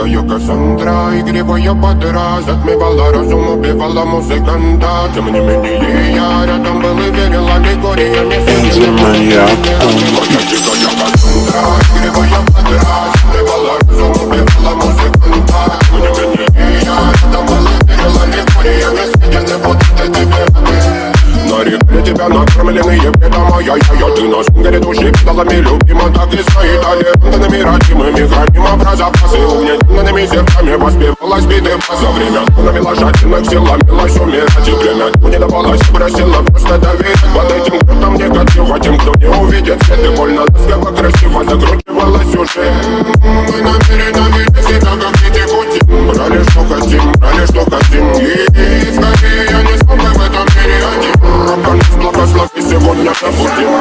дикая Кассандра, игривая подра, затмевала разум, убивала музыканта. Тем не менее я рядом был и верил аллегориями. Энди Маньяк. Моя дикая Кассандра, игривая подра, затмевала разум, убивала музыканта. Тем не менее я рядом был и верил аллегориями. Съедены будут тебе. Нарекли тебя накормленные бредом, ай-яй-яй. Ты на шунгере души педалами любима, так и стоит талентами, родимыми, храним запасы угнетенными сердцами воспевалась биты за время. Навела жадных сил, ломилась умирать, и время не давалось, просила просто доверять. Под этим грудом негатива тем, кто не увидит свет, и больно ласково, красиво закручивалась уже. Мы намеренно вели себя, как дети пути. Брали, что хотим, и скорее я не смог в этом мире один. Рок-н благослови сегодня забудем.